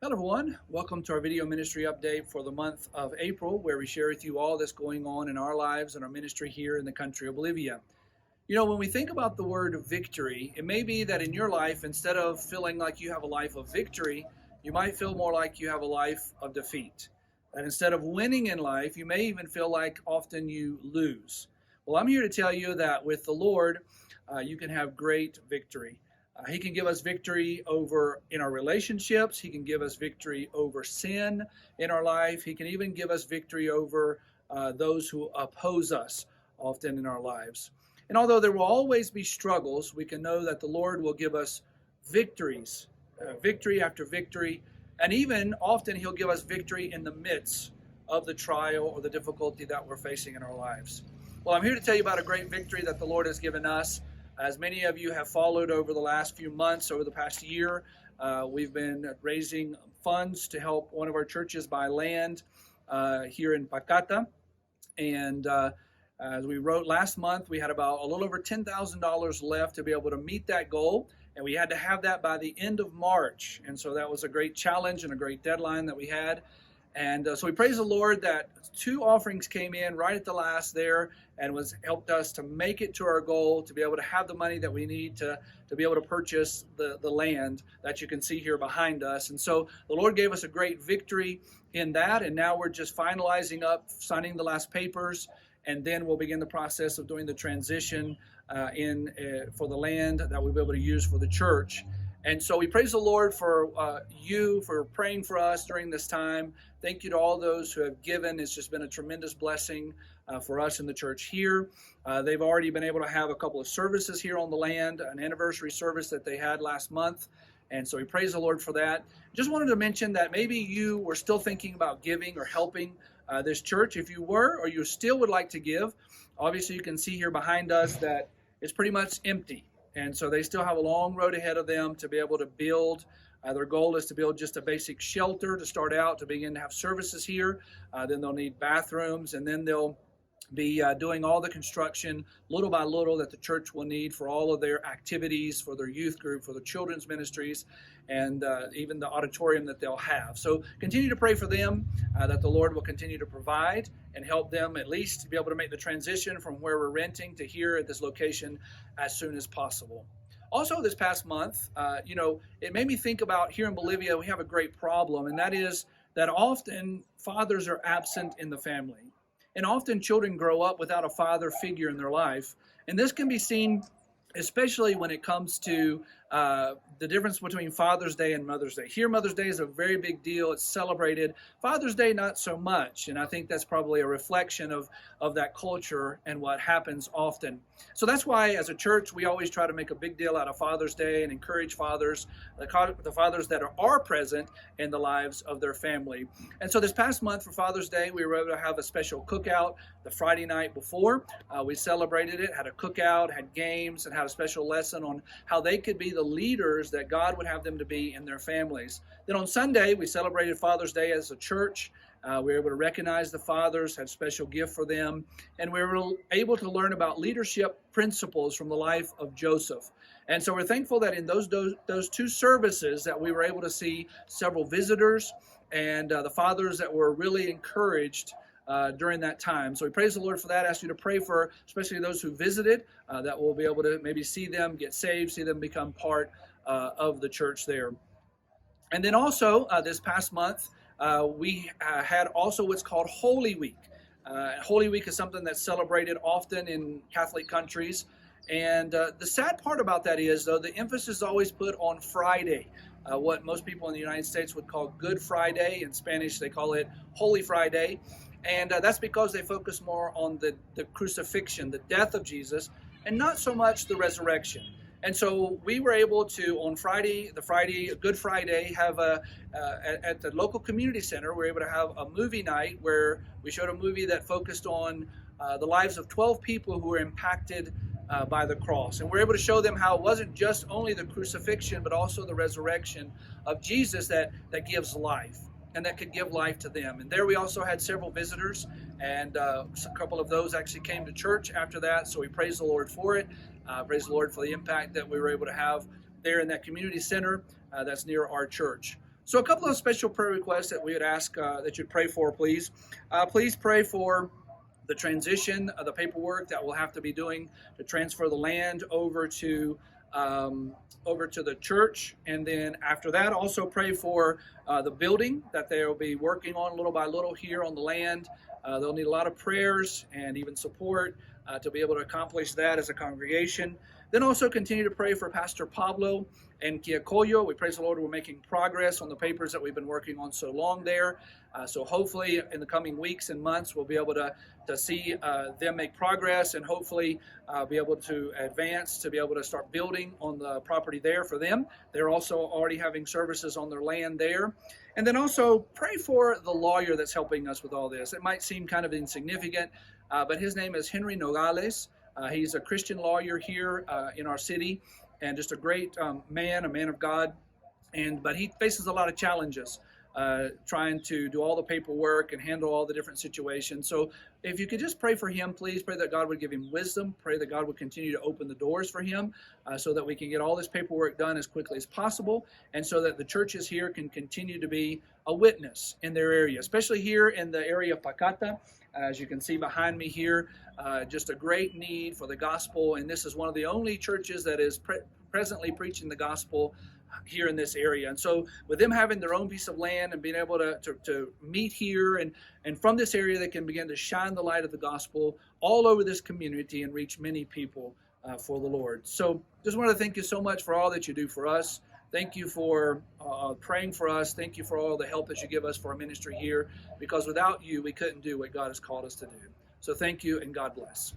Hello everyone, welcome to our video ministry update for the month of April, where we share with you all that's going on in our lives and our ministry here in the country of Bolivia. You know, when we think about the word victory, it may be that in your life, instead of feeling like you have a life of victory, you might feel more like you have a life of defeat. That instead of winning in life, you may even feel like often you lose. Well, I'm here to tell you that with the Lord, you can have great victory. He can give us victory over in our relationships. He can give us victory over sin in our life. He can even give us victory over those who oppose us often in our lives. And although there will always be struggles, we can know that the Lord will give us victories, victory after victory. And even often He'll give us victory in the midst of the trial or the difficulty that we're facing in our lives. Well, I'm here to tell you about a great victory that the Lord has given us. As many of you have followed over the last few months, over the past year, we've been raising funds to help one of our churches buy land here in Pacata. And as we wrote last month, we had about a little over $10,000 left to be able to meet that goal. And we had to have that by the end of March. And so that was a great challenge and a great deadline that we had. And so we praise the Lord that 2 offerings came in right at the last there and helped us to make it to our goal, to be able to have the money that we need to be able to purchase the land that you can see here behind us. And so the Lord gave us a great victory in that, and now we're just finalizing up, signing the last papers, and then we'll begin the process of doing the transition for the land that we'll be able to use for the church. And so we praise the Lord for you, for praying for us during this time. Thank you to all those who have given. It's just been a tremendous blessing for us in the church here. They've already been able to have a couple of services here on the land, an anniversary service that they had last month. And so we praise the Lord for that. Just wanted to mention that maybe you were still thinking about giving or helping this church. If you were, or you still would like to give, obviously you can see here behind us that it's pretty much empty. And so they still have a long road ahead of them to be able to build. Their goal is to build just a basic shelter to start out, to begin to have services here. Then they'll need bathrooms, and then they'll be doing all the construction little by little that the church will need for all of their activities, for their youth group, for the children's ministries, and even the auditorium that they'll have. So continue to pray for them, that the Lord will continue to provide and help them at least to be able to make the transition from where we're renting to here at this location as soon as possible. Also, this past month, it made me think about here in Bolivia, we have a great problem, and that is that often fathers are absent in the family. And often children grow up without a father figure in their life. And this can be seen especially when it comes to the difference between Father's Day and Mother's Day. Here, Mother's Day is a very big deal. It's celebrated. Father's Day, not so much. And I think that's probably a reflection of that culture and what happens often. So that's why, as a church, we always try to make a big deal out of Father's Day and encourage fathers, the fathers that are present in the lives of their family. And so this past month for Father's Day, we were able to have a special cookout the Friday night before. We celebrated it, had a cookout, had games, and had a special lesson on how they could be the leaders that God would have them to be in their families. Then on Sunday, we celebrated Father's Day as a church. We were able to recognize the fathers, had a special gift for them, and we were able to learn about leadership principles from the life of Joseph. And so we're thankful that in those 2 services that we were able to see several visitors and the fathers that were really encouraged during that time. So we praise the Lord for that. I ask you to pray for especially those who visited, that we'll be able to maybe see them get saved, see them become part of the church there. And then also this past month, we had also what's called Holy Week. Holy Week is something that's celebrated often in Catholic countries. And the sad part about that is, though, the emphasis is always put on Friday, what most people in the United States would call Good Friday. In Spanish, they call it Holy Friday. And that's because they focus more on the crucifixion, the death of Jesus, and not so much the resurrection. And so we were able to, on Good Friday, have at the local community center, we were able to have a movie night where we showed a movie that focused on the lives of 12 people who were impacted by the cross. And we're able to show them how it wasn't just only the crucifixion, but also the resurrection of Jesus that gives life, and that could give life to them. And there we also had several visitors, and a couple of those actually came to church after that, so we praise the Lord for it. Praise the Lord for the impact that we were able to have there in that community center that's near our church. So a couple of special prayer requests that we would ask that you'd pray for, please. Please pray for the transition of the paperwork that we'll have to be doing to transfer the land um, over to the church. And then after that, also pray for the building that they'll be working on little by little here on the land. They'll need a lot of prayers and even support to be able to accomplish that as a congregation. Then also continue to pray for Pastor Pablo and Kiakoyo. We praise the Lord we're making progress on the papers that we've been working on so long there. So hopefully in the coming weeks and months, we'll be able to see them make progress and hopefully be able to advance to be able to start building on the property there for them. They're also already having services on their land there. And then also pray for the lawyer that's helping us with all this. It might seem kind of insignificant, but his name is Henry Nogales. He's a Christian lawyer here in our city and just a great man, a man of God. But he faces a lot of challenges trying to do all the paperwork and handle all the different situations. So if you could just pray for him, please pray that God would give him wisdom. Pray that God would continue to open the doors for him so that we can get all this paperwork done as quickly as possible and so that the churches here can continue to be a witness in their area, especially here in the area of Pacata. As you can see behind me here, just a great need for the gospel. And this is one of the only churches that is presently preaching the gospel here in this area. And so with them having their own piece of land and being able to meet here and from this area, they can begin to shine the light of the gospel all over this community and reach many people for the Lord. So just want to thank you so much for all that you do for us. Thank you for praying for us. Thank you for all the help that you give us for our ministry here, because without you, we couldn't do what God has called us to do. So thank you and God bless.